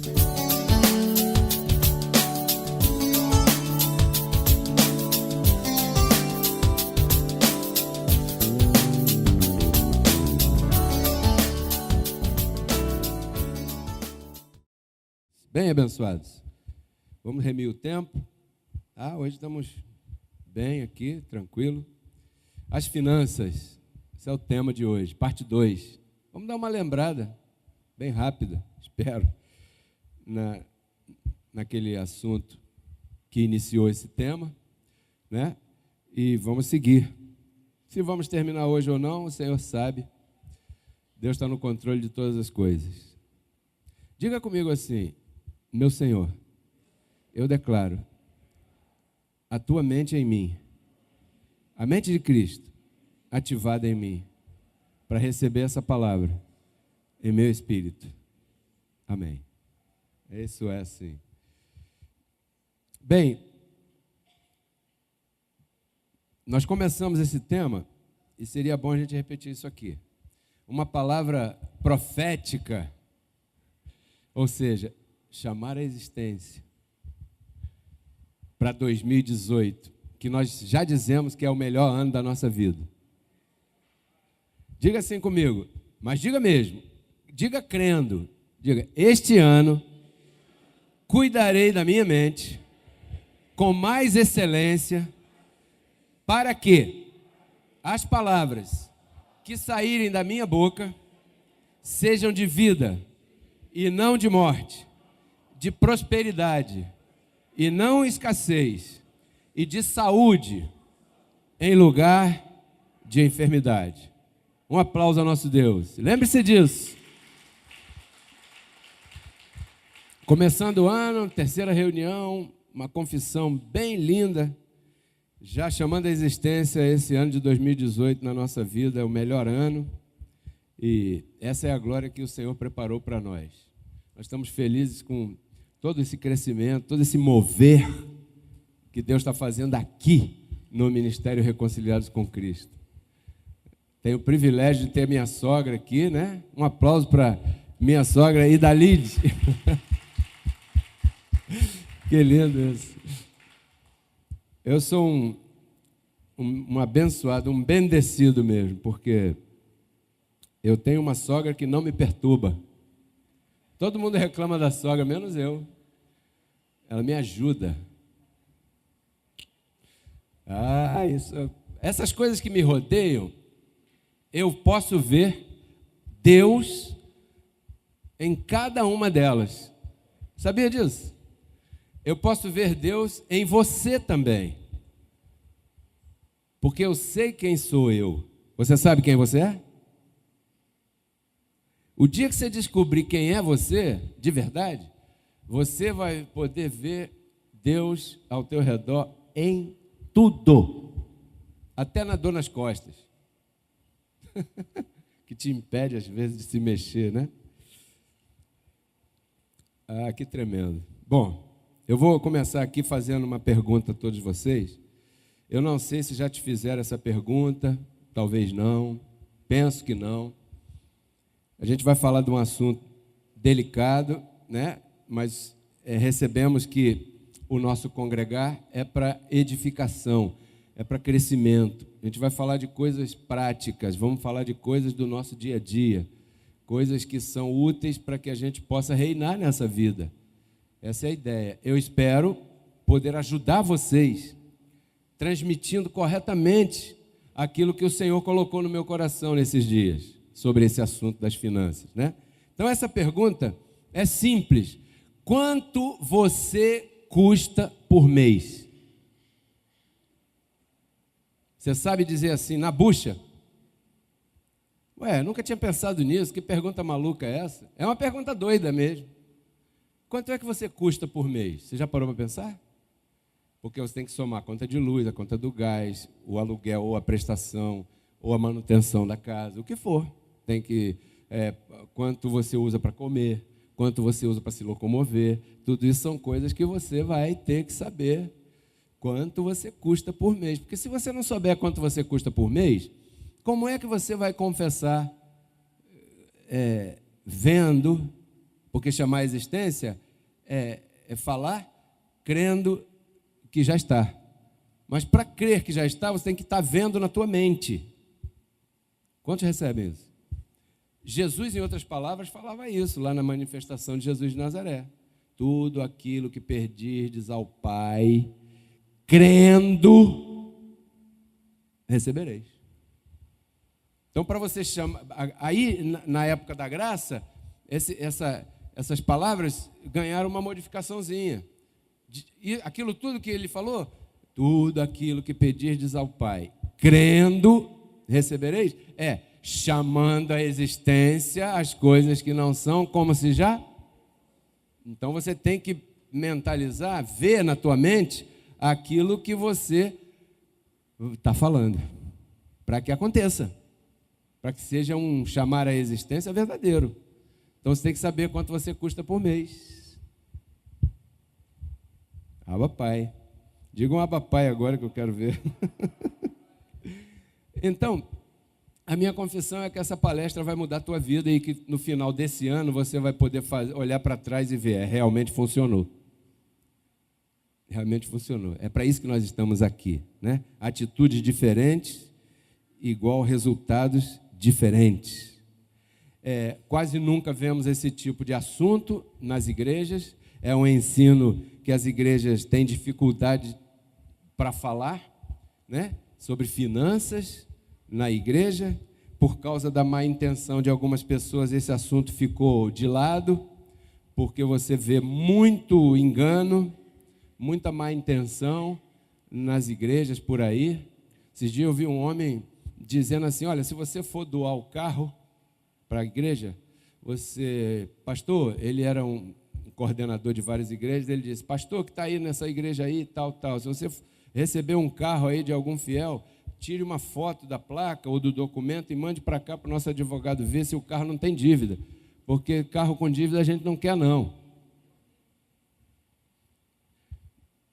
Bem, abençoados, vamos remir o tempo. Hoje estamos bem aqui, tranquilo. As finanças, esse é o tema de hoje, parte 2. Vamos dar uma lembrada, bem rápida, espero, naquele assunto que iniciou esse tema, né? E vamos seguir. Se vamos terminar hoje ou não, o Senhor sabe. Deus está no controle de todas as coisas. Diga comigo assim: meu Senhor, eu declaro a tua mente em mim, a mente de Cristo ativada em mim, para receber essa palavra em meu espírito. Amém. Isso é assim. Bem, nós começamos esse tema e seria bom a gente repetir isso aqui. Uma palavra profética, ou seja, chamar a existência para 2018, que nós já dizemos que é o melhor ano da nossa vida. Diga assim comigo, mas diga mesmo, diga crendo, diga: este ano cuidarei da minha mente com mais excelência, para que as palavras que saírem da minha boca sejam de vida e não de morte, de prosperidade e não escassez, e de saúde em lugar de enfermidade. Um aplauso ao nosso Deus. Lembre-se disso. Começando o ano, terceira reunião, uma confissão bem linda, já chamando a existência esse ano de 2018 na nossa vida, é o melhor ano, e essa é a glória que o Senhor preparou para nós. Nós estamos felizes com todo esse crescimento, todo esse mover que Deus está fazendo aqui no Ministério Reconciliados com Cristo. Tenho o privilégio de ter minha sogra aqui, né? Um aplauso para minha sogra Idalide. Que lindo isso. Eu sou um abençoado, um bendecido mesmo, porque eu tenho uma sogra que não me perturba. Todo mundo reclama da sogra, menos eu. Ela me ajuda. Essas coisas que me rodeiam, eu posso ver Deus em cada uma delas. Sabia disso? Eu posso ver Deus em você também. Porque eu sei quem sou eu. Você sabe quem você é? O dia que você descobrir quem é você, de verdade, você vai poder ver Deus ao teu redor em tudo. Até na dor nas costas. Que te impede, às vezes, de se mexer, né? Que tremendo. Bom, eu vou começar aqui fazendo uma pergunta a todos vocês. Eu não sei se já te fizeram essa pergunta, talvez não, penso que não. A gente vai falar de um assunto delicado, né? Mas recebemos que o nosso congregar é para edificação, é para crescimento. A gente vai falar de coisas práticas, vamos falar de coisas do nosso dia a dia, coisas que são úteis para que a gente possa reinar nessa vida. Essa é a ideia. Eu espero poder ajudar vocês, transmitindo corretamente aquilo que o Senhor colocou no meu coração nesses dias, sobre esse assunto das finanças, né? Então essa pergunta é simples. Quanto você custa por mês? Você sabe dizer assim, na bucha? Nunca tinha pensado nisso, que pergunta maluca é essa? É uma pergunta doida mesmo. Quanto é que você custa por mês? Você já parou para pensar? Porque você tem que somar a conta de luz, a conta do gás, o aluguel ou a prestação, ou a manutenção da casa, o que for. Tem que, quanto você usa para comer, quanto você usa para se locomover, tudo isso são coisas que você vai ter que saber quanto você custa por mês. Porque se você não souber quanto você custa por mês, como é que você vai confessar vendo Porque chamar a existência é falar crendo que já está. Mas para crer que já está, você tem que estar vendo na tua mente. Quantos recebem isso? Jesus, em outras palavras, falava isso lá na manifestação de Jesus de Nazaré. Tudo aquilo que pedirdes ao Pai, crendo, recebereis. Então, para você chamar... Aí, na época da graça, essas palavras ganharam uma modificaçãozinha. E aquilo tudo que ele falou, tudo aquilo que pedirdes ao Pai, crendo, recebereis, chamando à existência as coisas que não são como se já... Então você tem que mentalizar, ver na tua mente aquilo que você está falando, para que aconteça, para que seja um chamar à existência verdadeiro. Então você tem que saber quanto você custa por mês. Abba Pai. Diga um Abba Pai agora que eu quero ver. Então, a minha confissão é que essa palestra vai mudar a tua vida e que no final desse ano você vai poder olhar para trás e ver, realmente funcionou. Realmente funcionou. É para isso que nós estamos aqui, né? Atitudes diferentes, igual resultados diferentes. Quase nunca vemos esse tipo de assunto nas igrejas. É um ensino que as igrejas têm dificuldade para falar, né? Sobre finanças na igreja. Por causa da má intenção de algumas pessoas, esse assunto ficou de lado, porque você vê muito engano, muita má intenção nas igrejas por aí. Esses dias eu vi um homem dizendo assim, olha, se você for doar o carro para a igreja, pastor, ele era um coordenador de várias igrejas, ele disse, pastor que está aí nessa igreja aí, tal, se você receber um carro aí de algum fiel, tire uma foto da placa ou do documento e mande para cá para o nosso advogado ver se o carro não tem dívida, porque carro com dívida a gente não quer não.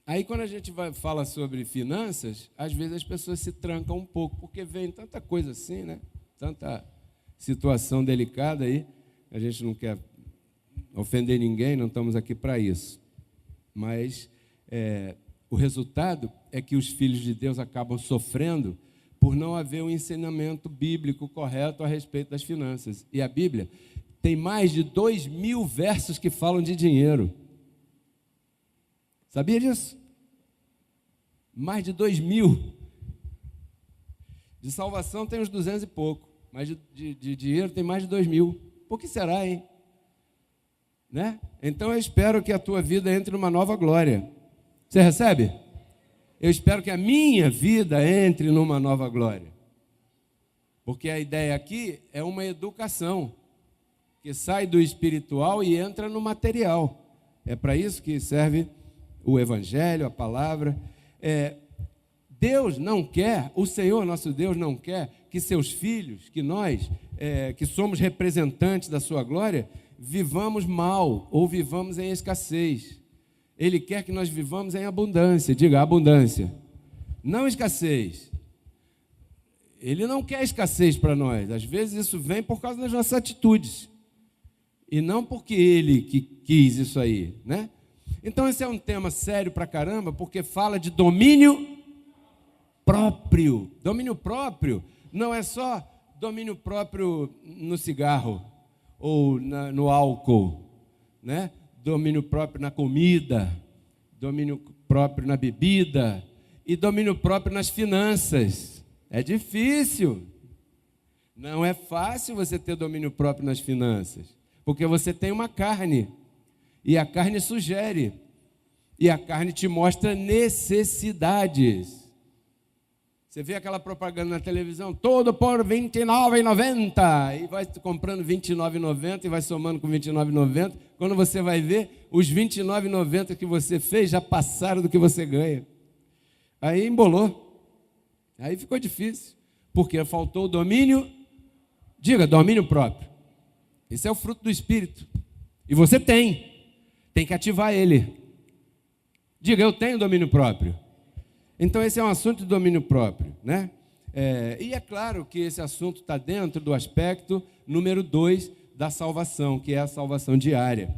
Aí quando a gente fala sobre finanças, às vezes as pessoas se trancam um pouco, porque vem tanta coisa assim, né? Tanta situação delicada aí, a gente não quer ofender ninguém, não estamos aqui para isso. Mas o resultado é que os filhos de Deus acabam sofrendo por não haver um ensinamento bíblico correto a respeito das finanças. E a Bíblia tem mais de 2.000 versos que falam de dinheiro. Sabia disso? Mais de 2.000. De salvação tem uns 200 e pouco, mas de dinheiro tem mais de 2.000. Por que será, hein? Né? Então eu espero que a tua vida entre numa nova glória. Você recebe? Eu espero que a minha vida entre numa nova glória. Porque a ideia aqui é uma educação que sai do espiritual e entra no material. É para isso que serve o Evangelho, a palavra. Deus não quer, o Senhor nosso Deus não quer que seus filhos, que nós, que somos representantes da sua glória, vivamos mal ou vivamos em escassez. Ele quer que nós vivamos em abundância. Diga, abundância. Não escassez. Ele não quer escassez para nós. Às vezes isso vem por causa das nossas atitudes. E não porque ele que quis isso aí, né? Então esse é um tema sério pra caramba, porque fala de domínio próprio. Domínio próprio não é só domínio próprio no cigarro ou no álcool, né? Domínio próprio na comida, domínio próprio na bebida e domínio próprio nas finanças. É difícil. Não é fácil você ter domínio próprio nas finanças, porque você tem uma carne, e a carne sugere, e a carne te mostra necessidades. Você vê aquela propaganda na televisão, todo por R$ 29,90, e vai comprando R$ 29,90 e vai somando com R$ 29,90. Quando você vai ver, os R$ 29,90 que você fez já passaram do que você ganha. Aí embolou. Aí ficou difícil, porque faltou o domínio, diga, domínio próprio. Esse é o fruto do Espírito. E você tem que ativar ele. Diga, eu tenho domínio próprio. Então esse é um assunto de domínio próprio, né? E é claro que esse assunto está dentro do aspecto número 2 da salvação, que é a salvação diária.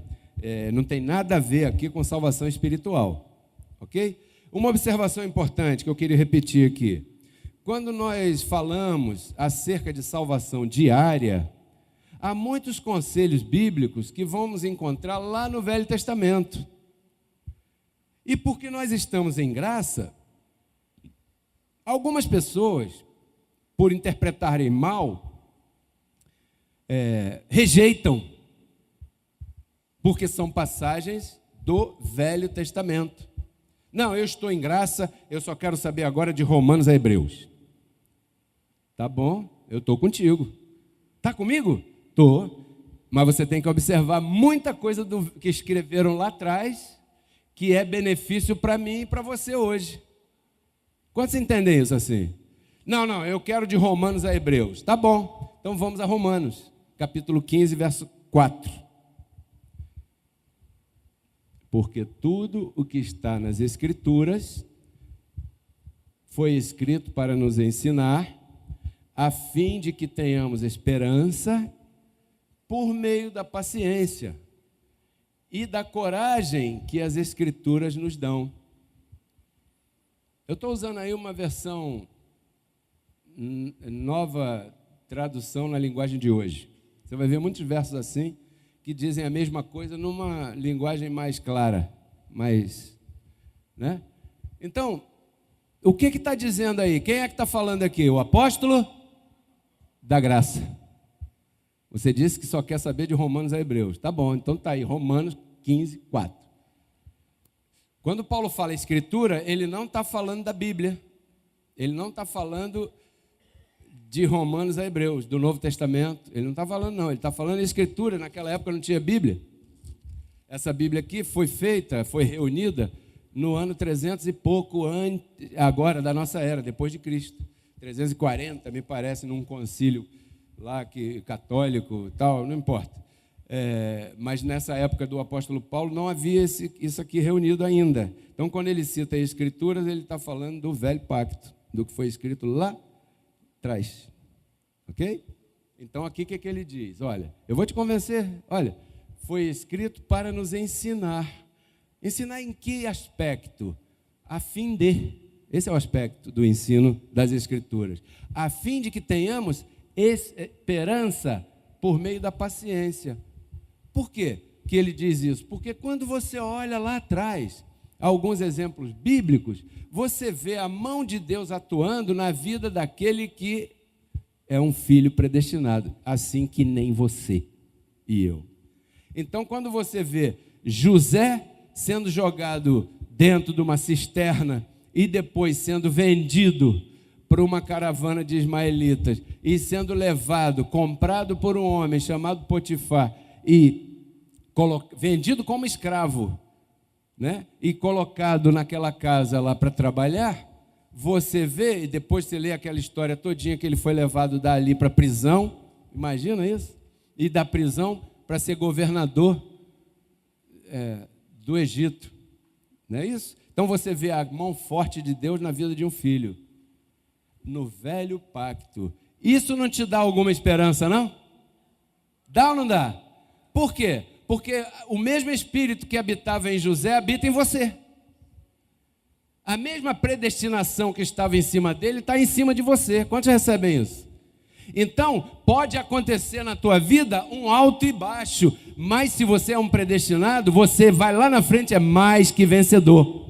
Não tem nada a ver aqui com salvação espiritual, ok? Uma observação importante que eu queria repetir aqui. Quando nós falamos acerca de salvação diária, há muitos conselhos bíblicos que vamos encontrar lá no Velho Testamento. E porque nós estamos em graça, algumas pessoas, por interpretarem mal, rejeitam, porque são passagens do Velho Testamento. Não, eu estou em graça, eu só quero saber agora de Romanos a Hebreus. Tá bom, eu estou contigo. Tá comigo? Estou. Mas você tem que observar muita coisa que escreveram lá atrás, que é benefício para mim e para você hoje. Quantos entendem isso assim? Não, eu quero de Romanos a Hebreus. Tá bom, então vamos a Romanos, capítulo 15, verso 4. Porque tudo o que está nas Escrituras foi escrito para nos ensinar, a fim de que tenhamos esperança por meio da paciência e da coragem que as Escrituras nos dão. Eu estou usando aí uma versão nova tradução na linguagem de hoje. Você vai ver muitos versos assim, que dizem a mesma coisa numa linguagem mais clara, né? Então, o que está dizendo aí? Quem é que está falando aqui? O apóstolo da graça. Você disse que só quer saber de Romanos a Hebreus. Tá bom, então está aí, Romanos 15, 4. Quando Paulo fala Escritura, ele não está falando da Bíblia. Ele não está falando de Romanos a Hebreus, do Novo Testamento. Ele não está falando, não. Ele está falando de Escritura. Naquela época não tinha Bíblia. Essa Bíblia aqui foi reunida no ano 300 e pouco agora da nossa era, depois de Cristo. 340, me parece, num concílio lá católico e tal, não importa. Mas nessa época do apóstolo Paulo não havia isso aqui reunido ainda. Então, quando ele cita as Escrituras, ele está falando do velho pacto, do que foi escrito lá atrás. Ok? Então, aqui o que ele diz? Olha, eu vou te convencer. Olha, foi escrito para nos ensinar. Ensinar em que aspecto? A fim de... Esse é o aspecto do ensino das Escrituras. A fim de que tenhamos esperança por meio da paciência. Por quê que ele diz isso? Porque quando você olha lá atrás, alguns exemplos bíblicos, você vê a mão de Deus atuando na vida daquele que é um filho predestinado, assim que nem você e eu. Então, quando você vê José sendo jogado dentro de uma cisterna e depois sendo vendido para uma caravana de ismaelitas e sendo levado, comprado por um homem chamado Potifar e vendido como escravo, né? E colocado naquela casa lá para trabalhar, você vê, e depois você lê aquela história todinha que ele foi levado dali para a prisão, imagina isso? E da prisão para ser governador do Egito, não é isso? Então você vê a mão forte de Deus na vida de um filho, no velho pacto. Isso não te dá alguma esperança, não? Dá ou não dá? Por quê? Porque o mesmo Espírito que habitava em José habita em você. A mesma predestinação que estava em cima dele está em cima de você. Quantos recebem isso? Então, pode acontecer na tua vida um alto e baixo, mas se você é um predestinado, você vai lá na frente, é mais que vencedor.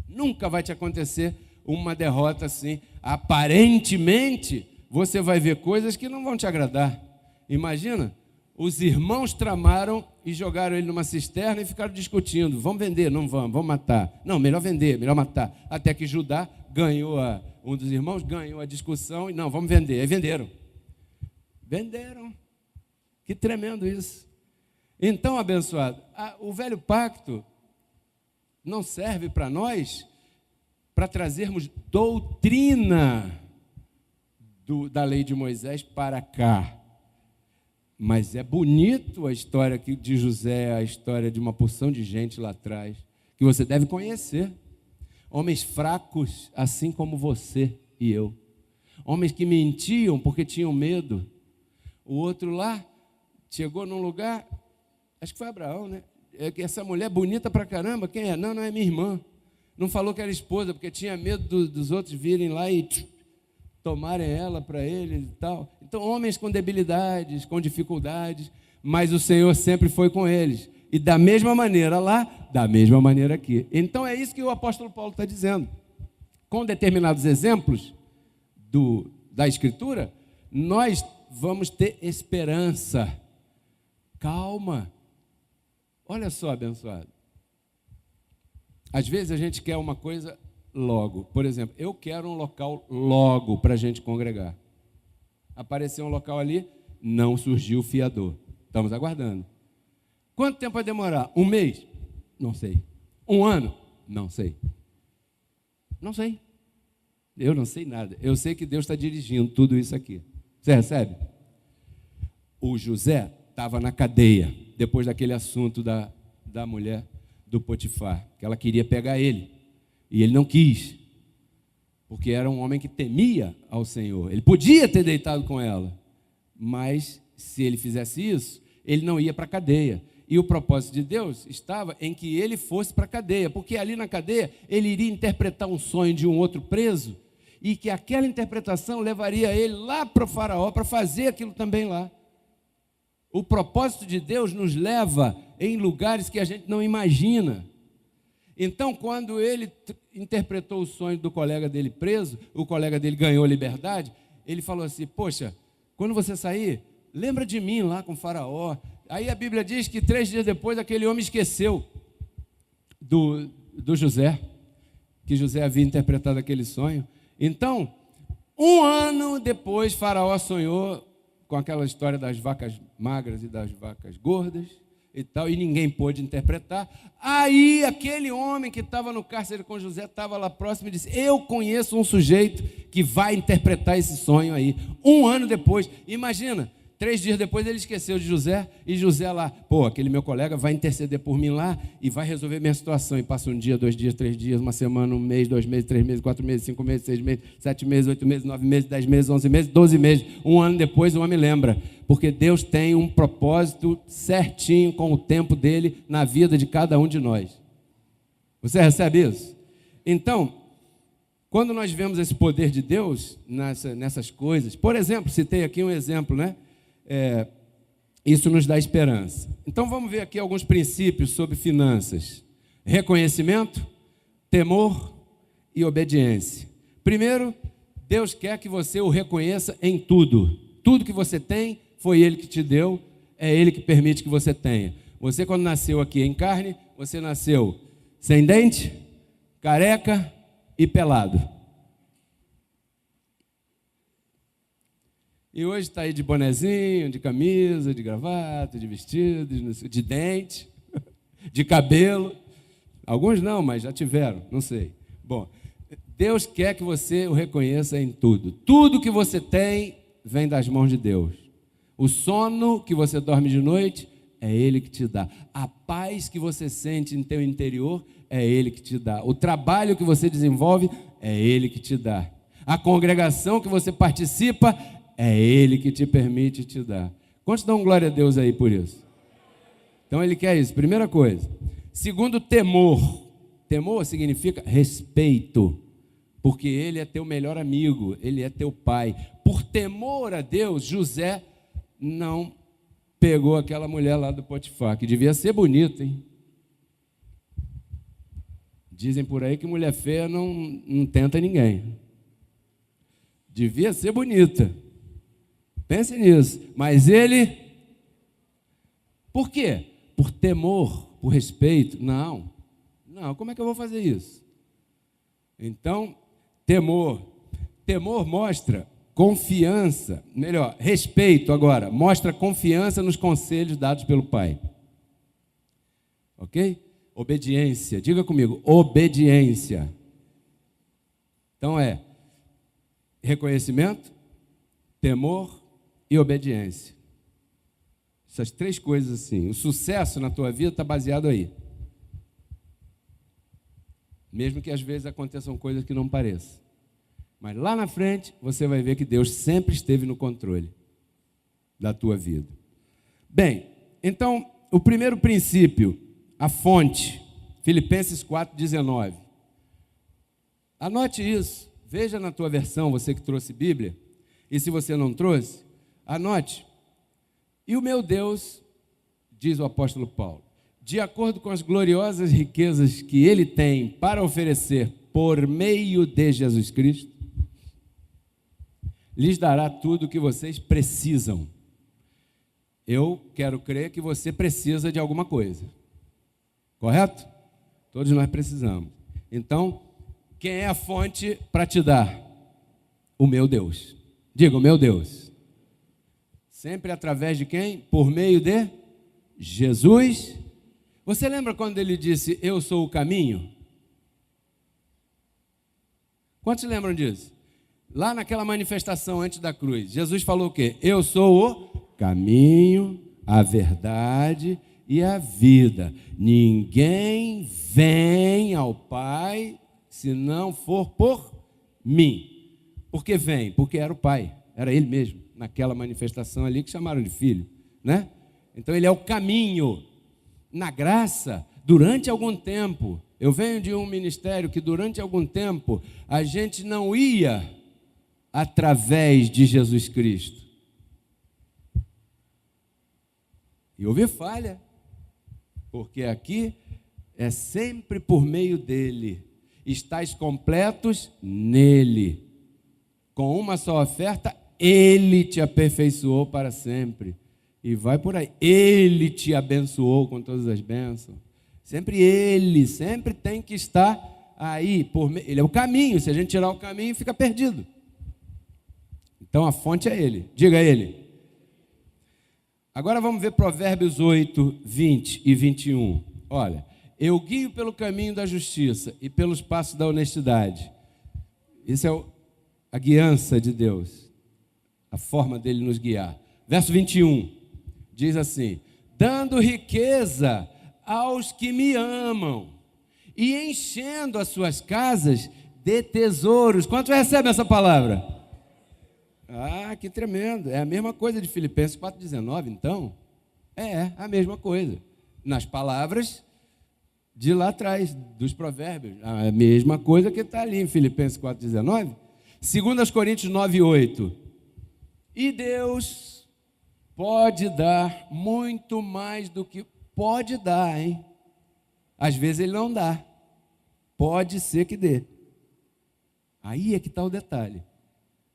Nunca vai te acontecer uma derrota assim. Aparentemente, você vai ver coisas que não vão te agradar. Imagina, os irmãos tramaram e jogaram ele numa cisterna e ficaram discutindo. Vamos vender? Não vamos matar. Não, melhor vender, melhor matar. Até que Judá ganhou, um dos irmãos ganhou a discussão e não, vamos vender. Aí venderam. Venderam. Que tremendo isso. Então, abençoado, o velho pacto não serve para nós para trazermos doutrina da lei de Moisés para cá. Mas é bonito a história aqui de José, a história de uma porção de gente lá atrás, que você deve conhecer. Homens fracos, assim como você e eu. Homens que mentiam porque tinham medo. o outro lá chegou num lugar, acho que foi Abraão, né? É que essa mulher bonita pra caramba, quem é? Não, não é minha irmã. Não falou que era esposa, porque tinha medo dos outros virem lá e tomarem ela para eles e tal. Então, homens com debilidades, com dificuldades, mas o Senhor sempre foi com eles. E da mesma maneira lá, da mesma maneira aqui. Então, é isso que o apóstolo Paulo está dizendo. Com determinados exemplos da Escritura, nós vamos ter esperança. Calma. Olha só, abençoado. Às vezes a gente quer uma coisa logo. Por exemplo, eu quero um local logo para a gente congregar. Apareceu um local ali, não surgiu o fiador. Estamos aguardando. Quanto tempo vai demorar? Um mês? Não sei. Um ano? Não sei. Não sei. Eu não sei nada. Eu sei que Deus está dirigindo tudo isso aqui. Você recebe? O José estava na cadeia, depois daquele assunto da mulher do Potifar, que ela queria pegar ele, e ele não quis, porque era um homem que temia ao Senhor. Ele podia ter deitado com ela, mas se ele fizesse isso, ele não ia para a cadeia. E o propósito de Deus estava em que ele fosse para a cadeia, porque ali na cadeia ele iria interpretar um sonho de um outro preso, e que aquela interpretação levaria ele lá para o faraó, para fazer aquilo também lá. O propósito de Deus nos leva em lugares que a gente não imagina. Então, quando ele interpretou o sonho do colega dele preso, o colega dele ganhou liberdade, ele falou assim: poxa, quando você sair, lembra de mim lá com o faraó. Aí a Bíblia diz que 3 dias depois aquele homem esqueceu do José, que José havia interpretado aquele sonho. Então, 1 ano depois, faraó sonhou com aquela história das vacas magras e das vacas gordas e tal, e ninguém pôde interpretar. Aí aquele homem que estava no cárcere com José estava lá próximo e disse: eu conheço um sujeito que vai interpretar esse sonho aí. 1 ano depois, imagina, 3 dias depois ele esqueceu de José, e José lá, pô, aquele meu colega vai interceder por mim lá e vai resolver minha situação. E passa 1 dia, 2 dias, 3 dias, 1 semana, 1 mês, 2 meses, 3 meses, 4 meses, 5 meses, 6 meses, 7 meses, 8 meses, 9 meses, 10 meses, 11 meses, 12 meses. 1 ano depois o homem lembra, porque Deus tem um propósito certinho com o tempo dele na vida de cada um de nós. Você recebe isso? Então, quando nós vemos esse poder de Deus nessas coisas, por exemplo, citei aqui um exemplo, né? Isso nos dá esperança. Então vamos ver aqui alguns princípios sobre finanças: reconhecimento, temor e obediência. Primeiro, Deus quer que você o reconheça em tudo. Tudo que você tem foi Ele que te deu, é Ele que permite que você tenha. Você, quando nasceu aqui em carne, você nasceu sem dente, careca e pelado. E hoje está aí de bonezinho, de camisa, de gravata, de vestido, de dente, de cabelo. Alguns não, mas já tiveram, não sei. Bom, Deus quer que você o reconheça em tudo. Tudo que você tem vem das mãos de Deus. O sono que você dorme de noite é Ele que te dá. A paz que você sente em teu interior é Ele que te dá. O trabalho que você desenvolve é Ele que te dá. A congregação que você participa é Ele que te permite te dar. Quantos dão glória a Deus aí por isso? Então Ele quer isso, primeira coisa. Segundo, temor. Temor significa respeito, porque Ele é teu melhor amigo, Ele é teu pai. Por temor a Deus, José não pegou aquela mulher lá do Potifar, que devia ser bonita, hein? Dizem por aí que mulher feia não tenta ninguém. Devia ser bonita. Pense nisso. Mas ele... Por quê? Por temor, por respeito. Não, como é que eu vou fazer isso? Então, temor. Temor mostra confiança. Melhor, respeito agora. Mostra confiança nos conselhos dados pelo pai. Ok? Obediência. Diga comigo, obediência. Então reconhecimento, temor e obediência. Essas 3 coisas assim. O sucesso na tua vida está baseado aí. Mesmo que às vezes aconteçam coisas que não pareçam. Mas lá na frente você vai ver que Deus sempre esteve no controle. da tua vida. Bem, então, o primeiro princípio, a fonte, Filipenses 4,19. Anote isso, veja na tua versão, você que trouxe Bíblia, e se você não trouxe, anote. E o meu Deus, diz o apóstolo Paulo, de acordo com as gloriosas riquezas que Ele tem para oferecer por meio de Jesus Cristo, lhes dará tudo o que vocês precisam. Eu quero crer que você precisa de alguma coisa, correto? Todos nós precisamos. Então, quem é a fonte para te dar? O meu Deus. Diga, o meu Deus. Sempre através de quem? Por meio de Jesus. Você lembra quando ele disse, eu sou o caminho? Quantos lembram disso? Lá naquela manifestação antes da cruz, Jesus falou o quê? Eu sou o caminho, a verdade e a vida. Ninguém vem ao Pai se não for por mim. Por que vem? Porque era o Pai, era Ele mesmo, naquela manifestação ali que chamaram de Filho, né? Então Ele é o caminho. Na graça, durante algum tempo, eu venho de um ministério que durante algum tempo a gente não ia através de Jesus Cristo. E houve falha, porque aqui é sempre por meio dele. Estais completos nele. Com uma só oferta, ele te aperfeiçoou para sempre. E vai por aí. Ele te abençoou com todas as bênçãos. Sempre ele, sempre tem que estar aí. Ele é o caminho. Se a gente tirar o caminho, fica perdido. Então a fonte é ele. Diga a ele. Agora vamos ver Provérbios 8, 20 e 21. Olha, eu guio pelo caminho da justiça e pelos passos da honestidade. Isso é a guiança de Deus, a forma dele nos guiar. Verso 21, diz assim, dando riqueza aos que me amam e enchendo as suas casas de tesouros. Quantos recebem essa palavra? Ah, que tremendo. É a mesma coisa de Filipenses 4,19, então? É a mesma coisa. Nas palavras de lá atrás, dos provérbios. A mesma coisa que está ali em Filipenses 4,19. 2 Coríntios 9,8. E Deus pode dar muito mais do que pode dar, hein? Às vezes Ele não dá. Pode ser que dê. Aí é que está o detalhe.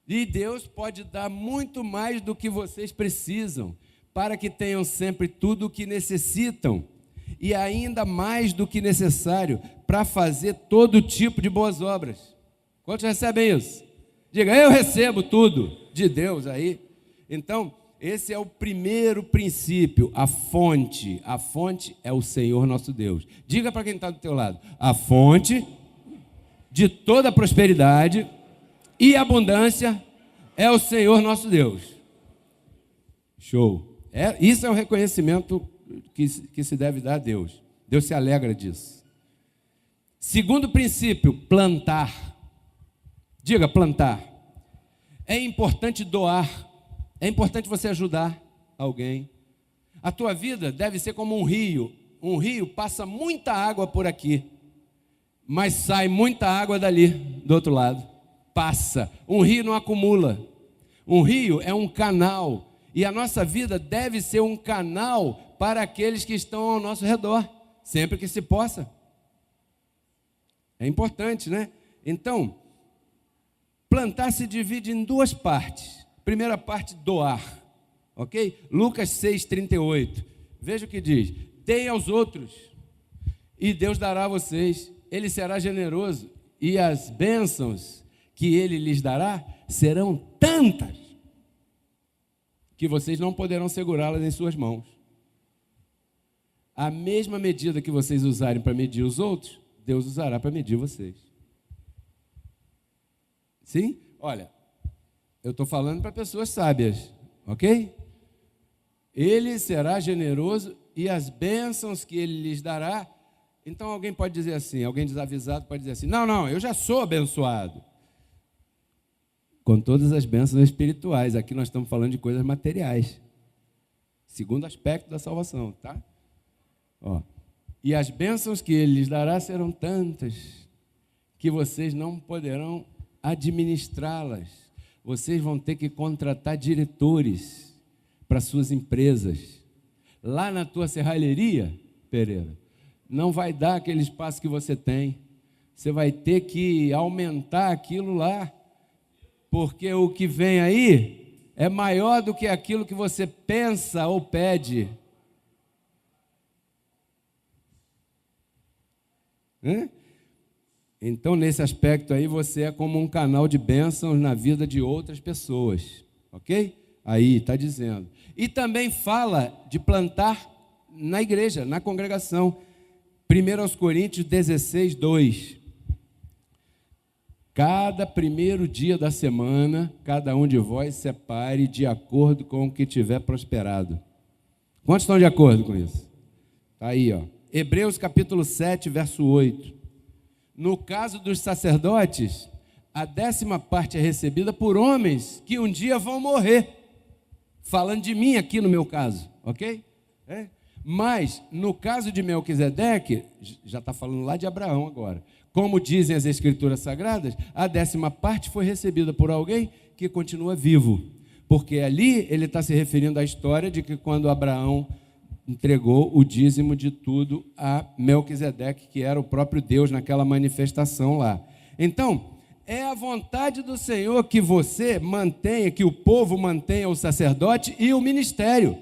E Deus pode dar muito mais do que vocês precisam, para que tenham sempre tudo o que necessitam, e ainda mais do que necessário, para fazer todo tipo de boas obras. Quantos recebem isso? Diga, eu recebo tudo de Deus aí. Então, esse é o primeiro princípio, a fonte. A fonte é o Senhor nosso Deus. Diga para quem está do teu lado, a fonte de toda prosperidade e abundância é o Senhor nosso Deus. Show. Isso é um reconhecimento que se deve dar a Deus. Deus se alegra disso. Segundo princípio, plantar. Diga, plantar. É importante doar. É importante você ajudar alguém. A tua vida deve ser como um rio. Um rio passa muita água por aqui, mas sai muita água dali, do outro lado. Passa. Um rio não acumula. Um rio é um canal. E a nossa vida deve ser um canal para aqueles que estão ao nosso redor, sempre que se possa. É importante, né? Então, plantar se divide em duas partes. Primeira parte, doar. Ok? Lucas 6,38. Veja o que diz. Deem aos outros, e Deus dará a vocês. Ele será generoso, e as bênçãos que Ele lhes dará serão tantas que vocês não poderão segurá-las em suas mãos. A mesma medida que vocês usarem para medir os outros, Deus usará para medir vocês. Sim? Olha, eu estou falando para pessoas sábias, ok? Ele será generoso e as bênçãos que Ele lhes dará. Então alguém pode dizer assim, alguém desavisado pode dizer assim, não, eu já sou abençoado. Com todas as bênçãos espirituais, aqui nós estamos falando de coisas materiais, Segundo aspecto da salvação, tá? Ó. E as bênçãos que ele lhes dará serão tantas que vocês não poderão administrá-las. Vocês vão ter que contratar diretores para suas empresas. Lá na tua serralheria, Pereira, não vai dar aquele espaço que você tem. Você vai ter que aumentar aquilo lá, porque o que vem aí é maior do que aquilo que você pensa ou pede. Então, nesse aspecto aí, você é como um canal de bênçãos na vida de outras pessoas, ok? Aí, está dizendo. E também fala de plantar na igreja, na congregação. 1 Coríntios 16, 2. Cada primeiro dia da semana, cada um de vós separe de acordo com o que tiver prosperado. Quantos estão de acordo com isso? Está aí, ó. Hebreus capítulo 7, verso 8. No caso dos sacerdotes, a 10ª parte é recebida por homens que um dia vão morrer. Falando de mim aqui no meu caso, ok? Mas, no caso de Melquisedeque, já está falando lá de Abraão agora. Como dizem as Escrituras Sagradas, a 10ª parte foi recebida por alguém que continua vivo. Porque ali ele está se referindo à história de que quando Abraão entregou o dízimo de tudo a Melquisedeque, que era o próprio Deus naquela manifestação lá. Então, é a vontade do Senhor que você mantenha, que o povo mantenha o sacerdote e o ministério.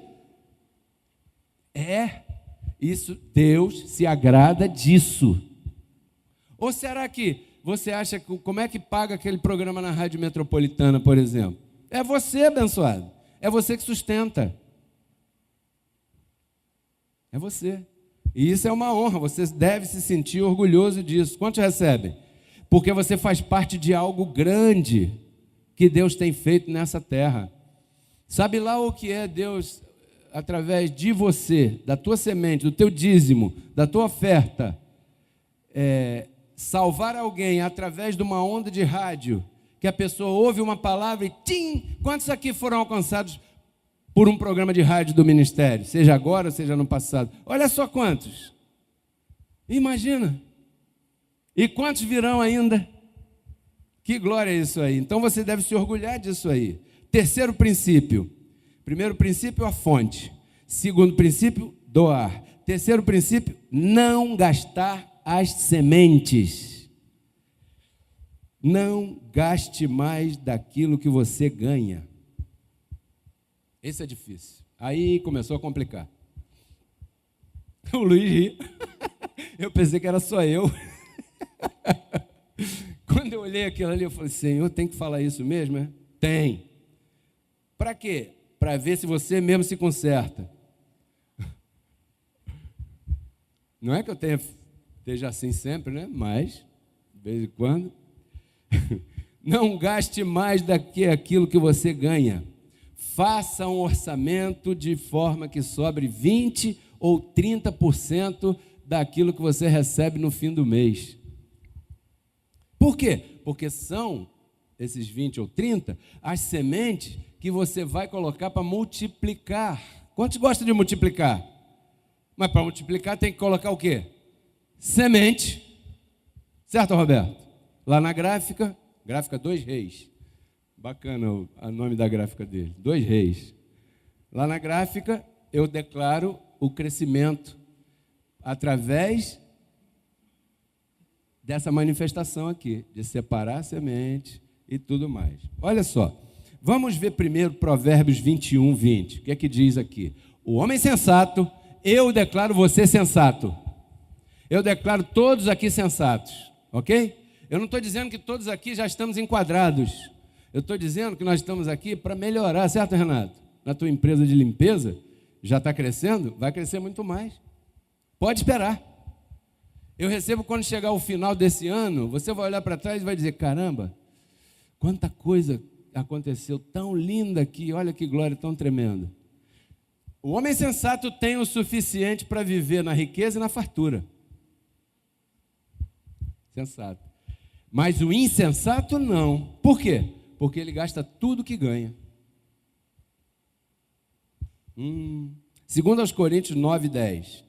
Isso, Deus se agrada disso. Ou será que você acha que, como é que paga aquele programa na Rádio Metropolitana, por exemplo? É você, abençoado. É você que sustenta. É você. E isso é uma honra, você deve se sentir orgulhoso disso. Quantos recebem? Porque você faz parte de algo grande que Deus tem feito nessa terra. Sabe lá o que é Deus, através de você, da tua semente, do teu dízimo, da tua oferta, salvar alguém através de uma onda de rádio, que a pessoa ouve uma palavra e tim! Quantos aqui foram alcançados por um programa de rádio do ministério, seja agora, seja no passado? Olha só quantos. Imagina. E quantos virão ainda? Que glória é isso aí. Então você deve se orgulhar disso aí. Terceiro princípio. Primeiro princípio, a fonte. Segundo princípio, doar. Terceiro princípio, não gastar as sementes. Não gaste mais daquilo que você ganha. Esse é difícil. Aí começou a complicar. O Luiz ri. Eu pensei que era só eu. Quando eu olhei aquilo ali, eu falei, Senhor, tem que falar isso mesmo? É? Tem. Para quê? Para ver se você mesmo se conserta. Não é que eu esteja assim sempre, né? Mas, de vez em quando. Não gaste mais daquilo que você ganha. Faça um orçamento de forma que sobre 20% ou 30% daquilo que você recebe no fim do mês. Por quê? Porque são esses 20 ou 30 as sementes que você vai colocar para multiplicar. Quantos gostam de multiplicar? Mas para multiplicar tem que colocar o quê? Semente. Certo, Roberto? Lá na gráfica 2 Reis. Bacana o nome da gráfica dele, 2 Reis. Lá na gráfica eu declaro o crescimento através dessa manifestação aqui, de separar a semente e tudo mais. Olha só, vamos ver primeiro Provérbios 21, 20. O que é que diz aqui? O homem sensato, eu declaro você sensato. Eu declaro todos aqui sensatos, ok? Eu não estou dizendo que todos aqui já estamos enquadrados. Eu estou dizendo que nós estamos aqui para melhorar, certo, Renato? Na tua empresa de limpeza, já está crescendo? Vai crescer muito mais. Pode esperar. Eu recebo quando chegar o final desse ano, você vai olhar para trás e vai dizer, caramba, quanta coisa aconteceu tão linda aqui, olha que glória tão tremenda. O homem sensato tem o suficiente para viver na riqueza e na fartura. Sensato. Mas o insensato não. Por quê? Porque ele gasta tudo que ganha. Segundo aos Coríntios 9:10.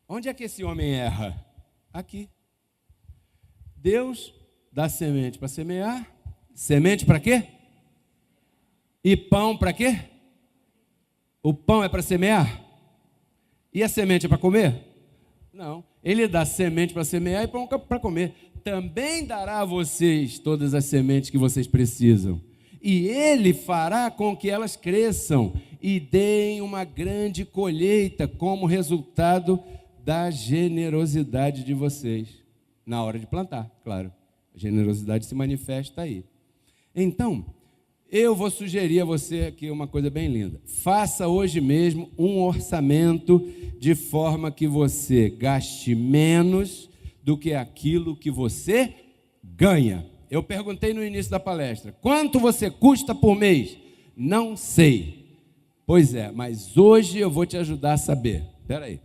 Onde é que esse homem erra? Aqui. Deus dá semente para semear. Semente para quê? E pão para quê? O pão é para semear? E a semente é para comer? Não. Ele dá semente para semear e pão para comer. Também dará a vocês todas as sementes que vocês precisam. E Ele fará com que elas cresçam e deem uma grande colheita como resultado da generosidade de vocês. Na hora de plantar, claro. A generosidade se manifesta aí. Então, eu vou sugerir a você aqui uma coisa bem linda. Faça hoje mesmo um orçamento de forma que você gaste menos do que aquilo que você ganha. Eu perguntei no início da palestra, quanto você custa por mês? Não sei. Pois é, mas hoje eu vou te ajudar a saber. Espera aí.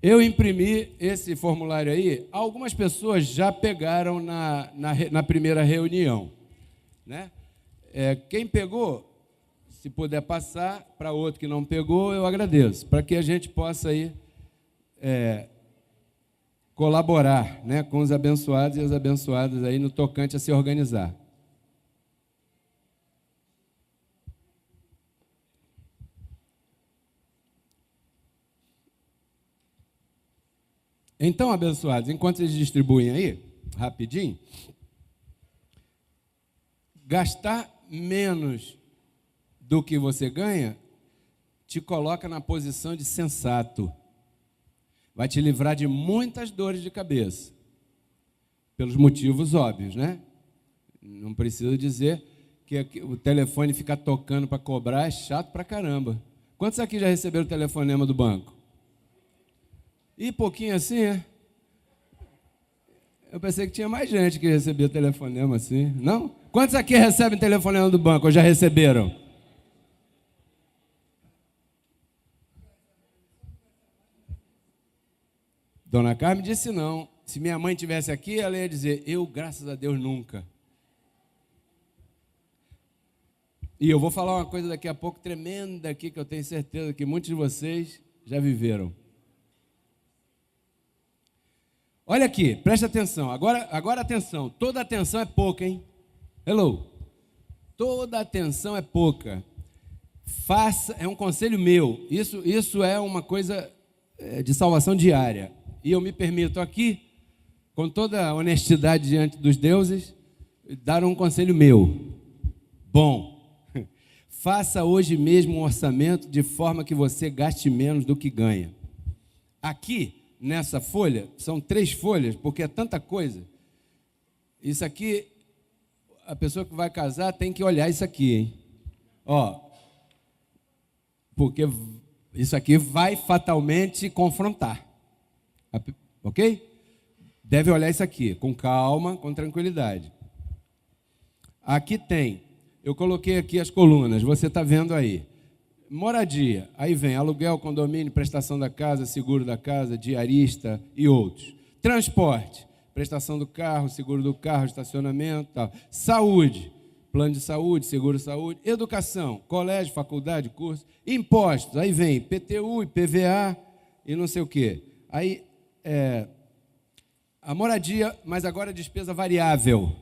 Eu imprimi esse formulário aí, algumas pessoas já pegaram na primeira reunião, né? Quem pegou, se puder passar, para outro que não pegou, eu agradeço, para que a gente possa aí colaborar, né, com os abençoados e as abençoadas aí no tocante a se organizar. Então, abençoados, enquanto eles distribuem aí, rapidinho, gastar menos do que você ganha te coloca na posição de sensato. Vai te livrar de muitas dores de cabeça, pelos motivos óbvios, né? Não preciso dizer que o telefone ficar tocando para cobrar é chato pra caramba. Quantos aqui já receberam o telefonema do banco? E pouquinho assim, é? Eu pensei que tinha mais gente que recebia telefonema assim. Não? Quantos aqui recebem telefonema do banco ou já receberam? Dona Carmen disse não. Se minha mãe estivesse aqui, ela ia dizer, eu, graças a Deus, nunca. E eu vou falar uma coisa daqui a pouco tremenda aqui, que eu tenho certeza que muitos de vocês já viveram. Olha aqui, preste atenção. Agora atenção. Toda atenção é pouca, hein? Hello. Toda atenção é pouca. Faça, é um conselho meu. Isso é uma coisa de salvação diária. E eu me permito aqui, com toda a honestidade diante dos deuses, dar um conselho meu. Bom, faça hoje mesmo um orçamento de forma que você gaste menos do que ganha. Aqui, nessa folha, são 3 folhas, porque é tanta coisa. Isso aqui, a pessoa que vai casar tem que olhar isso aqui, hein? Ó, porque isso aqui vai fatalmente confrontar. Ok? Deve olhar isso aqui, com calma, com tranquilidade. Aqui tem, eu coloquei aqui as colunas, você está vendo aí. Moradia, aí vem aluguel, condomínio, prestação da casa, seguro da casa, diarista e outros. Transporte, prestação do carro, seguro do carro, estacionamento, tal. Saúde, plano de saúde, seguro-saúde. Educação, colégio, faculdade, curso. Impostos, aí vem IPTU, IPVA e não sei o quê. Aí, a moradia, mas agora a despesa variável.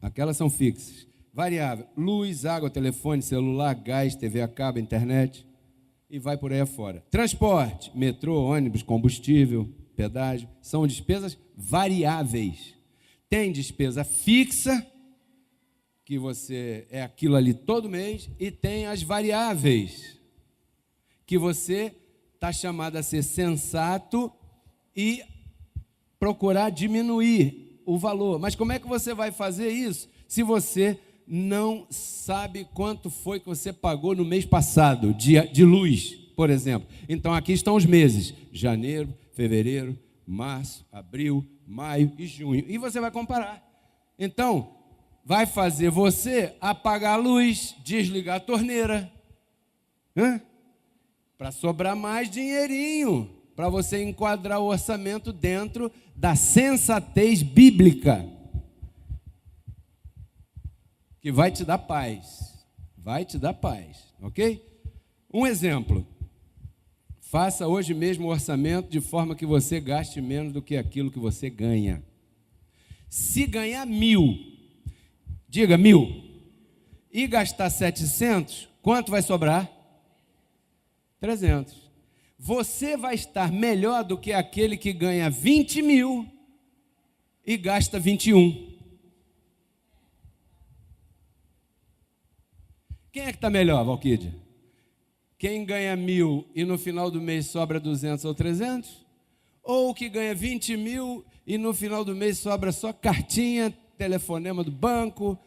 Aquelas são fixas. Variável, luz, água, telefone, celular, gás, TV a cabo, internet e vai por aí afora. Transporte, metrô, ônibus, combustível, pedágio, são despesas variáveis. Tem despesa fixa, que você é aquilo ali todo mês, e tem as variáveis, que você está chamado a ser sensato e procurar diminuir o valor. Mas como é que você vai fazer isso se você não sabe quanto foi que você pagou no mês passado, de luz, por exemplo? Então, aqui estão os meses, janeiro, fevereiro, março, abril, maio e junho. E você vai comparar. Então, vai fazer você apagar a luz, desligar a torneira, para sobrar mais dinheirinho, para você enquadrar o orçamento dentro da sensatez bíblica, que vai te dar paz, ok? Um exemplo, faça hoje mesmo o orçamento de forma que você gaste menos do que aquilo que você ganha. Se ganhar 1.000, diga 1.000, e gastar 700, quanto vai sobrar? 300. Você vai estar melhor do que aquele que ganha 20.000 e gasta 21. Quem é que está melhor, Valquídia? Quem ganha 1.000 e no final do mês sobra 200 ou 300? Ou o que ganha 20.000 e no final do mês sobra só cartinha, telefonema do banco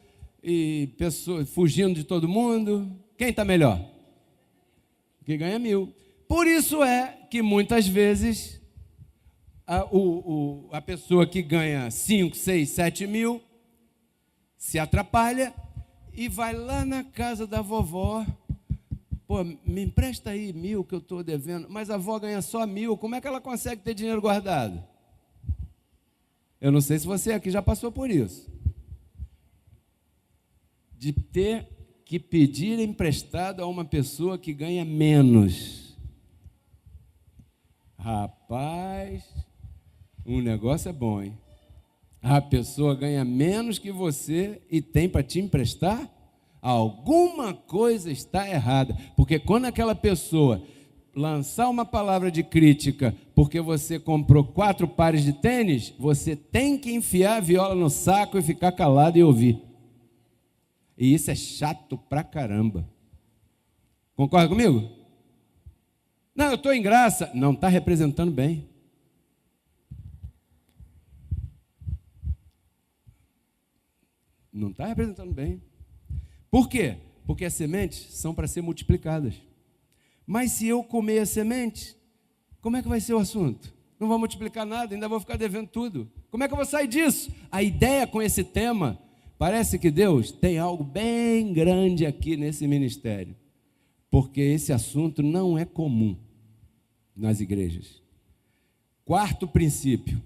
e pessoa fugindo de todo mundo? Quem está melhor? O que ganha 1.000. Por isso é que muitas vezes a pessoa que ganha 5, 6, 7 mil se atrapalha e vai lá na casa da vovó. Pô, me empresta aí 1.000 que eu estou devendo. Mas a avó ganha só 1.000. Como é que ela consegue ter dinheiro guardado? Eu não sei se você aqui já passou por isso. De ter que pedir emprestado a uma pessoa que ganha menos. Rapaz, um negócio é bom, hein? A pessoa ganha menos que você e tem para te emprestar? Alguma coisa está errada, porque quando aquela pessoa lançar uma palavra de crítica porque você comprou 4 pares de tênis, você tem que enfiar a viola no saco e ficar calado e ouvir. E isso é chato pra caramba. Concorda comigo? Não, eu estou em graça. Não está representando bem. Não está representando bem. Por quê? Porque as sementes são para ser multiplicadas. Mas se eu comer a semente, como é que vai ser o assunto? Não vou multiplicar nada, ainda vou ficar devendo tudo. Como é que eu vou sair disso? A ideia com esse tema, parece que Deus tem algo bem grande aqui nesse ministério. Porque esse assunto não é comum nas igrejas. Quarto princípio,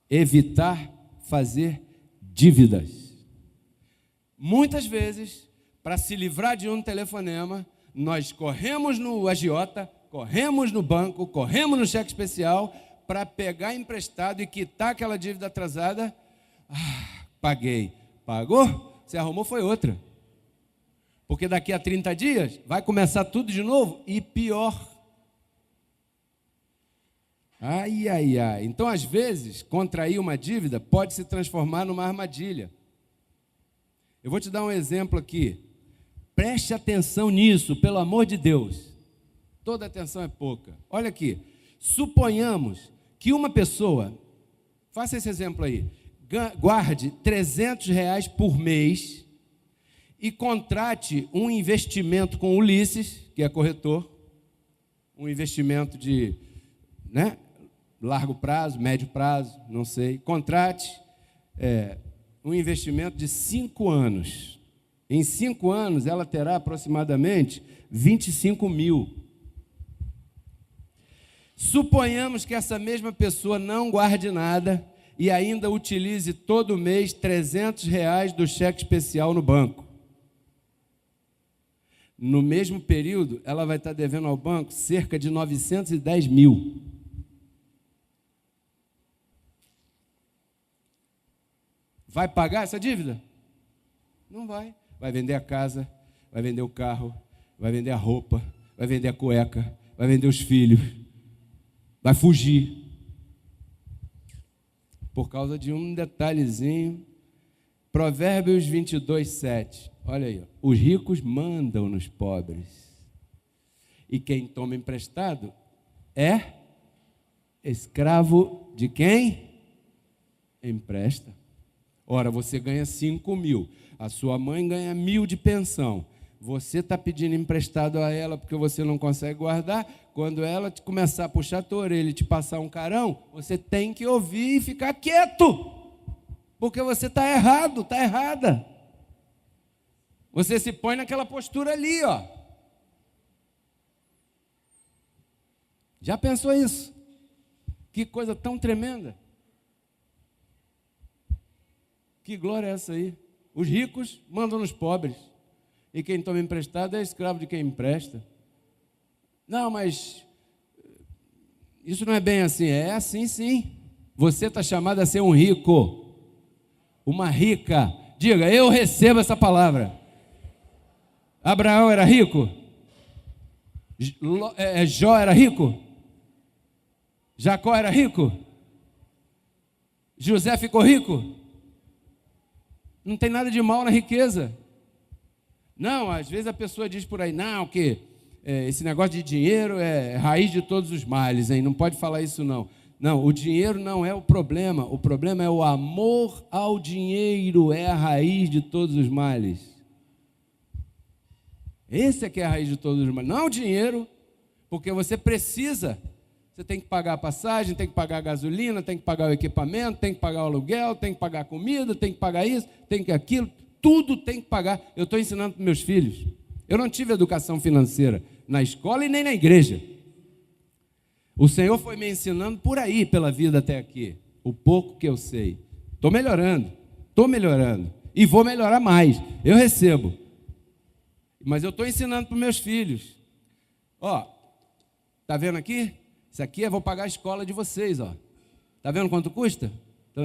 evitar fazer dívidas. Muitas vezes, para se livrar de um telefonema, nós corremos no agiota, corremos no banco, corremos no cheque especial para pegar emprestado e quitar aquela dívida atrasada. Paguei. Pagou? Você arrumou foi outra. Porque daqui a 30 dias vai começar tudo de novo e pior. Ai, ai, ai. Então, às vezes, contrair uma dívida pode se transformar numa armadilha. Eu vou te dar um exemplo aqui. Preste atenção nisso, pelo amor de Deus. Toda atenção é pouca. Olha aqui. Suponhamos que uma pessoa, faça esse exemplo aí, guarde R$300 por mês e contrate um investimento com Ulisses, que é corretor, um investimento de largo prazo, médio prazo, não sei. Contrate um investimento de 5 anos. Em 5 anos, ela terá aproximadamente 25 mil. Suponhamos que essa mesma pessoa não guarde nada e ainda utilize todo mês R$300 do cheque especial no banco. No mesmo período, ela vai estar devendo ao banco cerca de 910 mil. Vai pagar essa dívida? Não vai. Vai vender a casa, vai vender o carro, vai vender a roupa, vai vender a cueca, vai vender os filhos, vai fugir. Por causa de um detalhezinho. Provérbios 22, 7. Olha aí, os ricos mandam nos pobres. E quem toma emprestado é escravo de quem? Empresta. Ora, você ganha 5 mil, a sua mãe ganha 1.000 de pensão. Você está pedindo emprestado a ela porque você não consegue guardar. Quando ela começar a puxar a tua orelha e te passar um carão, você tem que ouvir e ficar quieto. Porque você está errado, está errada. Você se põe naquela postura ali, ó. Já pensou isso? Que coisa tão tremenda. Que glória é essa aí? Os ricos mandam nos pobres. E quem toma emprestado é escravo de quem empresta. Não, mas isso não é bem assim. É assim, sim. Você está chamado a ser um rico. Uma rica. Diga, eu recebo essa palavra. Abraão era rico? Jó era rico? Jacó era rico? José ficou rico? Não tem nada de mal na riqueza. Não, às vezes a pessoa diz por aí, não, que esse negócio de dinheiro é raiz de todos os males, hein? Não pode falar isso não. Não, o dinheiro não é o problema é o amor ao dinheiro, é a raiz de todos os males. Esse é que é a raiz de todos os males, não é o dinheiro, porque você precisa. Você tem que pagar a passagem, tem que pagar a gasolina, tem que pagar o equipamento, tem que pagar o aluguel, tem que pagar a comida, tem que pagar isso, tem que aquilo, tudo tem que pagar. Eu estou ensinando para meus filhos. Eu não tive educação financeira na escola e nem na igreja. O Senhor foi me ensinando por aí, pela vida até aqui, o pouco que eu sei. Estou melhorando e vou melhorar mais. Eu recebo, mas eu estou ensinando para meus filhos. Ó, tá vendo aqui? Isso aqui eu vou pagar a escola de vocês, ó. Tá vendo quanto custa?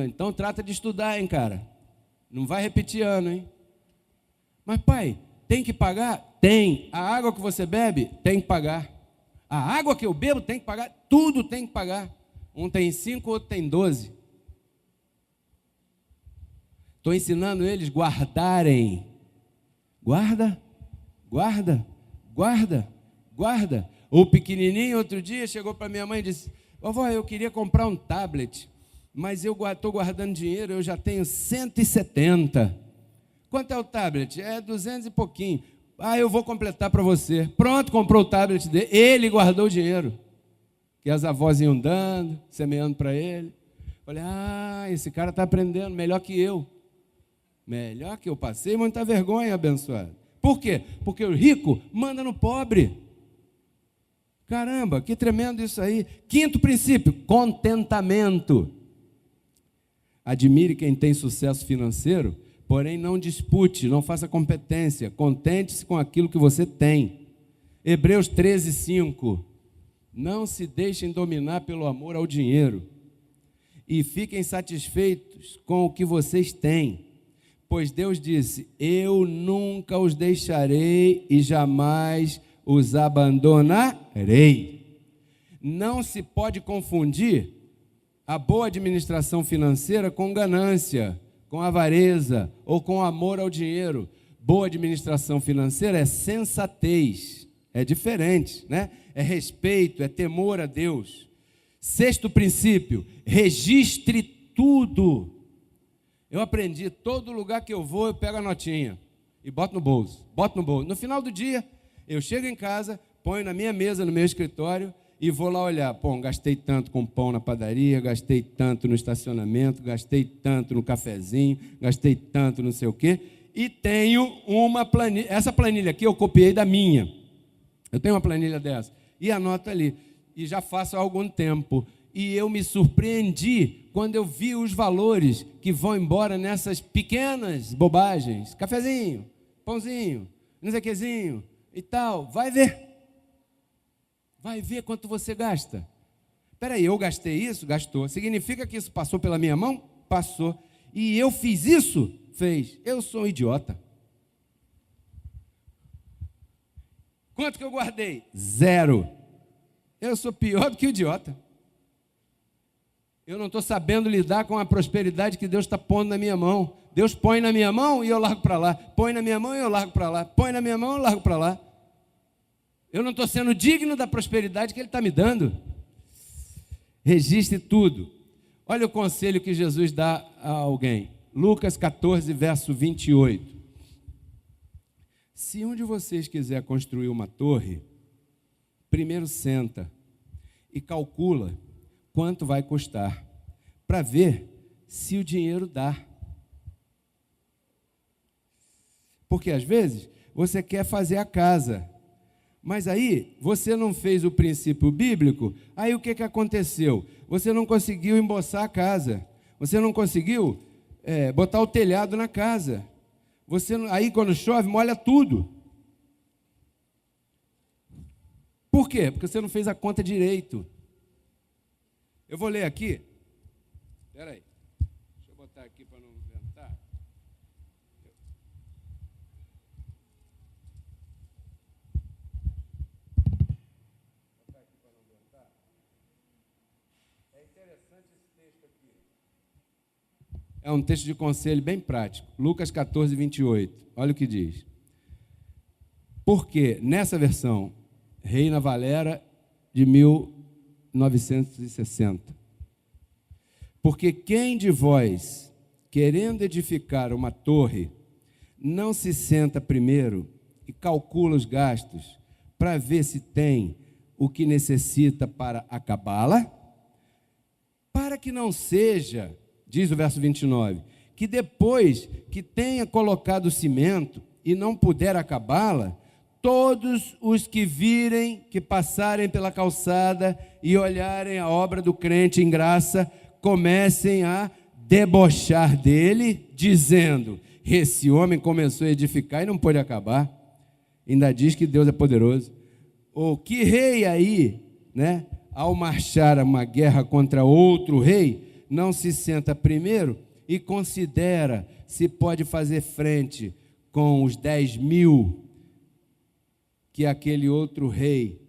Então trata de estudar, hein, cara. Não vai repetir ano, hein? Mas, pai, tem que pagar? Tem. A água que você bebe, tem que pagar. A água que eu bebo, tem que pagar. Tudo tem que pagar. Um tem 5, outro tem 12. Estou ensinando eles a guardarem. Guarda. O pequenininho, outro dia, chegou para minha mãe e disse, vovó, eu queria comprar um tablet, mas eu estou guardando dinheiro, eu já tenho 170. Quanto é o tablet? É 200 e pouquinho. Eu vou completar para você. Pronto, comprou o tablet dele, ele guardou o dinheiro. Que as avós iam dando, semeando para ele. Falei, esse cara está aprendendo melhor que eu. Melhor que eu passei muita vergonha, abençoado. Por quê? Porque o rico manda no pobre. Caramba, que tremendo isso aí. Quinto princípio, contentamento. Admire quem tem sucesso financeiro, porém não dispute, não faça competência. Contente-se com aquilo que você tem. Hebreus 13, 5. Não se deixem dominar pelo amor ao dinheiro e fiquem satisfeitos com o que vocês têm. Pois Deus disse, eu nunca os deixarei e jamais os abandonarei. Não se pode confundir a boa administração financeira com ganância, com avareza ou com amor ao dinheiro. Boa administração financeira é sensatez, é diferente, né? É respeito, é temor a Deus. Sexto princípio, registre tudo. Eu aprendi, todo lugar que eu vou, eu pego a notinha e boto no bolso. No final do dia, eu chego em casa, ponho na minha mesa, no meu escritório, e vou lá olhar. Gastei tanto com pão na padaria, gastei tanto no estacionamento, gastei tanto no cafezinho, gastei tanto não sei o quê. E tenho uma planilha. Essa planilha aqui eu copiei da minha. Eu tenho uma planilha dessa. E anoto ali. E já faço há algum tempo. E eu me surpreendi quando eu vi os valores que vão embora nessas pequenas bobagens. Cafezinho, pãozinho, não sei o quezinho e tal. Vai ver quanto você gasta. Espera aí, eu gastei isso? Gastou. Significa que isso passou pela minha mão? Passou. E eu fiz isso? Fez. Eu sou um idiota. Quanto que eu guardei? 0. Eu sou pior do que o idiota. Eu não estou sabendo lidar com a prosperidade que Deus está pondo na minha mão. Deus põe na minha mão e eu largo para lá. Põe na minha mão e eu largo para lá. Põe na minha mão e eu largo para lá. Eu não estou sendo digno da prosperidade que Ele está me dando. Registre tudo. Olha o conselho que Jesus dá a alguém. Lucas 14, verso 28. Se um de vocês quiser construir uma torre, primeiro senta e calcula quanto vai custar, para ver se o dinheiro dá. Porque às vezes você quer fazer a casa, mas aí você não fez o princípio bíblico, aí o que aconteceu? Você não conseguiu emboçar a casa, você não conseguiu botar o telhado na casa. Aí quando chove, molha tudo. Por quê? Porque você não fez a conta direito. Eu vou ler aqui. Espera aí. Deixa eu botar aqui para não inventar. É interessante esse texto aqui. É um texto de conselho bem prático. Lucas 14, 28. Olha o que diz. Porque nessa versão, Reina Valera de 1960. Porque quem de vós, querendo edificar uma torre, não se senta primeiro e calcula os gastos para ver se tem o que necessita para acabá-la? Para que não seja, diz o verso 29, que depois que tenha colocado o cimento e não puder acabá-la, todos os que virem, que passarem pela calçada e olharem a obra do crente em graça, comecem a debochar dele, dizendo: esse homem começou a edificar e não pôde acabar. Ainda diz que Deus é poderoso. Ou que rei aí, né, ao marchar uma guerra contra outro rei, não se senta primeiro e considera se pode fazer frente com os 10.000 que aquele outro rei,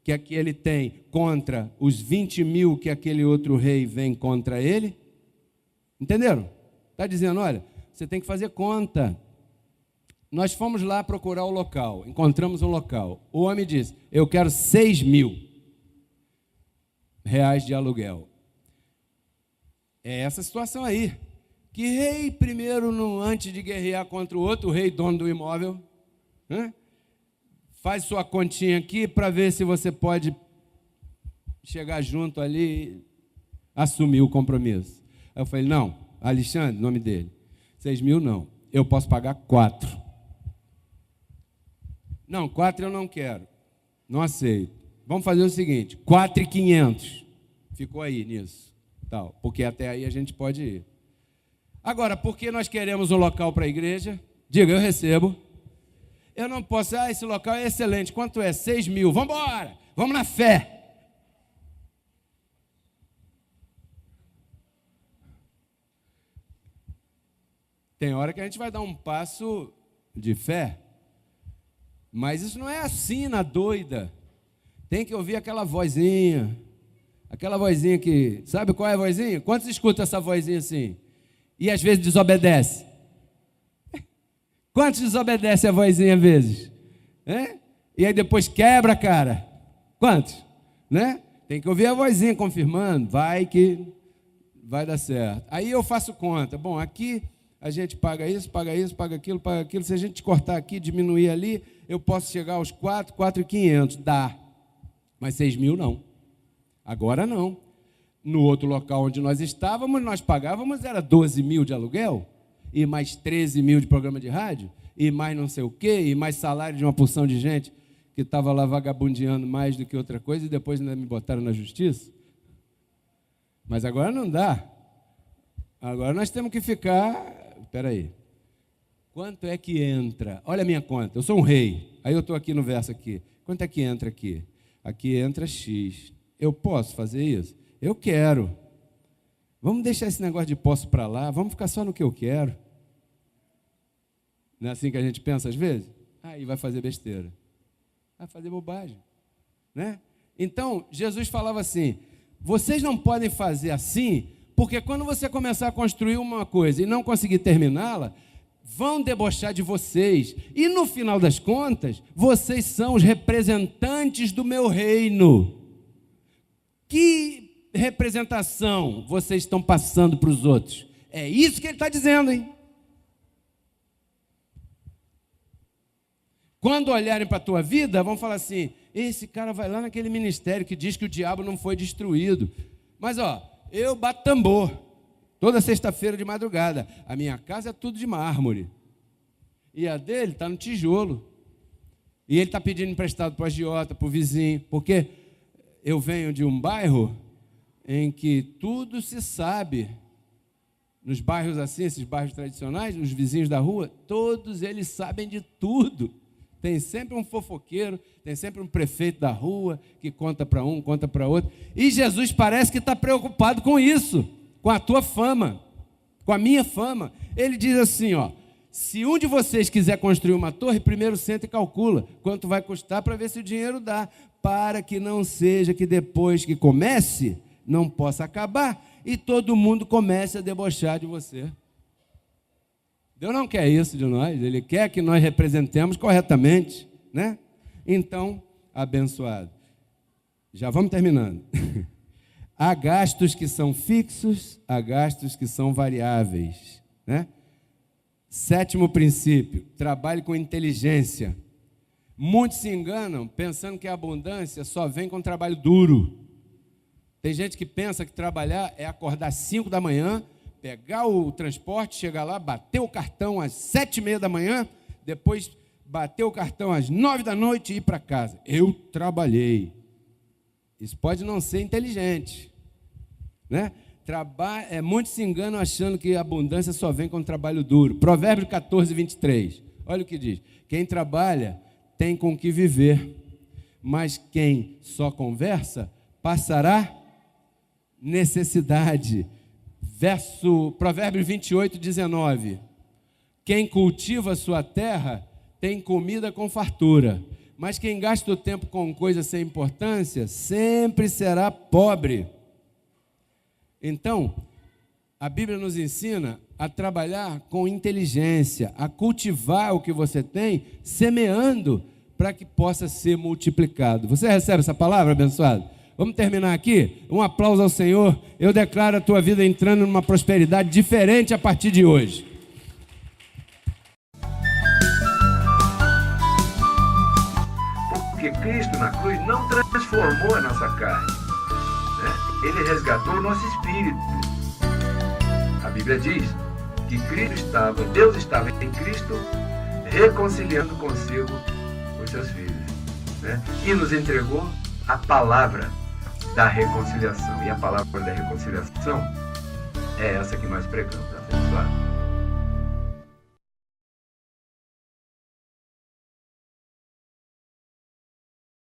que aquele tem, contra os 20.000 que aquele outro rei vem contra ele? Entenderam? Está dizendo, olha, você tem que fazer conta. Nós fomos lá procurar o local, encontramos um local. O homem disse, eu quero 6.000 reais de aluguel. É essa situação aí. Que rei primeiro, antes de guerrear contra o outro rei, dono do imóvel, faz sua continha aqui para ver se você pode chegar junto ali e assumir o compromisso. Aí eu falei, não, Alexandre, nome dele, 6.000 não, eu posso pagar 4. Não, 4 eu não quero, não aceito. Vamos fazer o seguinte, 4.500. Ficou aí nisso, tal, porque até aí a gente pode ir. Agora, por que nós queremos um local para a igreja? Diga, eu recebo. Eu não posso, esse local é excelente, quanto é? 6.000, vamos embora, vamos na fé. Tem hora que a gente vai dar um passo de fé, mas isso não é assim na doida. Tem que ouvir aquela vozinha que, sabe qual é a vozinha? Quantos escutam essa vozinha assim? E às vezes desobedece. Quantos desobedecem a vozinha às vezes? E aí depois quebra a cara. Quantos? Né? Tem que ouvir a vozinha confirmando, vai que vai dar certo. Aí eu faço conta. Bom, aqui a gente paga isso, paga aquilo. Se a gente cortar aqui, diminuir ali, eu posso chegar aos 4.500. Dá. Mas 6.000 não. Agora não. No outro local onde nós estávamos, nós pagávamos, era 12.000 de aluguel, e mais 13.000 de programa de rádio, e mais não sei o quê, e mais salário de uma porção de gente que estava lá vagabundeando mais do que outra coisa, e depois ainda me botaram na justiça. Mas agora não dá. Agora nós temos que ficar... Espera aí. Quanto é que entra? Olha a minha conta, eu sou um rei. Aí eu estou aqui no verso aqui. Quanto é que entra aqui? Aqui entra X. Eu posso fazer isso? Eu quero. Vamos deixar esse negócio de posso para lá, vamos ficar só no que eu quero. Não é assim que a gente pensa às vezes? Aí vai fazer besteira. Vai fazer bobagem. Né? Então, Jesus falava assim, vocês não podem fazer assim, porque quando você começar a construir uma coisa e não conseguir terminá-la, vão debochar de vocês. E no final das contas, vocês são os representantes do meu reino. Que representação vocês estão passando para os outros? É isso que ele está dizendo, hein? Quando olharem para a tua vida, vão falar assim, esse cara vai lá naquele ministério que diz que o diabo não foi destruído. Mas, eu bato tambor, toda sexta-feira de madrugada. A minha casa é tudo de mármore. E a dele está no tijolo. E ele está pedindo emprestado para o agiota, para o vizinho, porque eu venho de um bairro em que tudo se sabe. Nos bairros assim, esses bairros tradicionais, os vizinhos da rua, todos eles sabem de tudo. Tem sempre um fofoqueiro, tem sempre um prefeito da rua que conta para um, conta para outro. E Jesus parece que está preocupado com isso, com a tua fama, com a minha fama. Ele diz assim, ó, se um de vocês quiser construir uma torre, primeiro senta e calcula quanto vai custar para ver se o dinheiro dá, para que não seja que depois que comece, não possa acabar e todo mundo comece a debochar de você. Deus não quer isso de nós, Ele quer que nós representemos corretamente, né? Então, abençoado. Já vamos terminando. Há gastos que são fixos, há gastos que são variáveis, né? 7º princípio, trabalhe com inteligência. Muitos se enganam pensando que a abundância só vem com trabalho duro. Tem gente que pensa que trabalhar é acordar às 5 da manhã, pegar o transporte, chegar lá, bater o cartão às 7h30 da manhã, depois bater o cartão às 9 da noite e ir para casa. Eu trabalhei. Isso pode não ser inteligente, né? Muitos se enganam achando que a abundância só vem com trabalho duro. Provérbios 14, 23. Olha o que diz. Quem trabalha tem com que viver, mas quem só conversa passará necessidade. Provérbios 28, 19. Quem cultiva a sua terra tem comida com fartura, mas quem gasta o tempo com coisas sem importância sempre será pobre. Então, a Bíblia nos ensina a trabalhar com inteligência, a cultivar o que você tem, semeando para que possa ser multiplicado. Você recebe essa palavra, abençoado? Vamos terminar aqui? Um aplauso ao Senhor. Eu declaro a tua vida entrando numa prosperidade diferente a partir de hoje. Porque Cristo na cruz não transformou a nossa carne, né? Ele resgatou o nosso espírito. A Bíblia diz que Deus estava em Cristo reconciliando consigo os seus filhos, né? E nos entregou a palavra da reconciliação. E a palavra da reconciliação é essa que nós pregamos, abençoado.